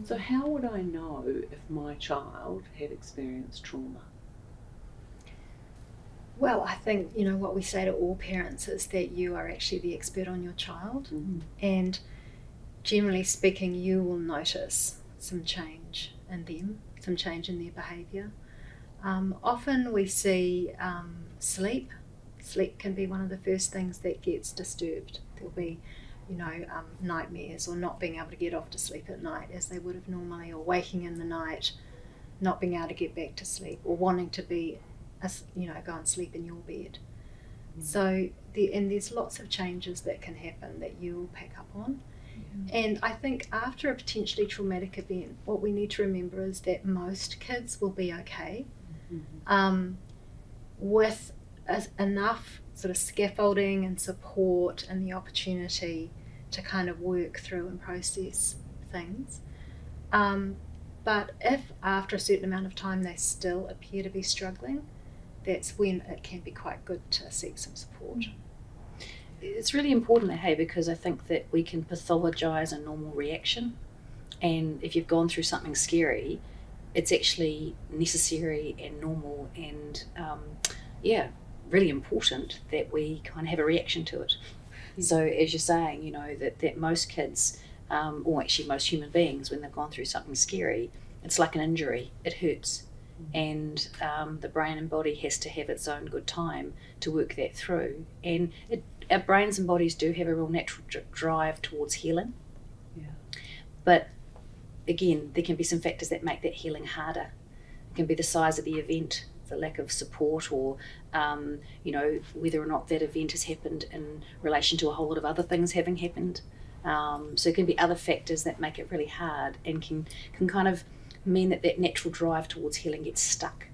So how would I know if my child had experienced trauma? Well, I think, you know, what we say to all parents is that you are actually the expert on your child. And generally speaking, you will notice some change in them, some change in their behaviour. Often we see sleep. Sleep can be one of the first things that gets disturbed. There'll be, you know, nightmares, or not being able to get off to sleep at night as they would have normally, or waking in the night, not being able to get back to sleep, or wanting to be, you know, go and sleep in your bed. So there's lots of changes that can happen that you'll pick up on. And I think after a potentially traumatic event, what we need to remember is that most kids will be okay with enough sort of scaffolding and support and the opportunity to kind of work through and process things. But if after a certain amount of time they still appear to be struggling, that's when it can be quite good to seek some support. It's really important, hey, because I think that we can pathologise a normal reaction, and if you've gone through something scary, it's actually necessary and normal and really important that we kind of have a reaction to it. So as you're saying, you know, that most kids, or actually most human beings, when they've gone through something scary, it's like an injury. It hurts. And the brain and body has to have its own good time to work that through. And our brains and bodies do have a real natural drive towards healing. But again, there can be some factors that make that healing harder. It can be the size of the event, the lack of support, or you know, whether or not that event has happened in relation to a whole lot of other things having happened. So it can be other factors that make it really hard, and can kind of mean that natural drive towards healing gets stuck.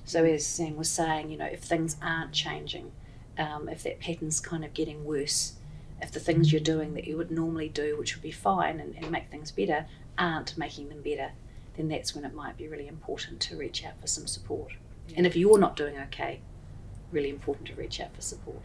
So as Sam was saying, you know, if things aren't changing, if that pattern's kind of getting worse, if the things you're doing that you would normally do, which would be fine and make things better, aren't making them better, then that's when it might be really important to reach out for some support. And if you're not doing okay, really important to reach out for support.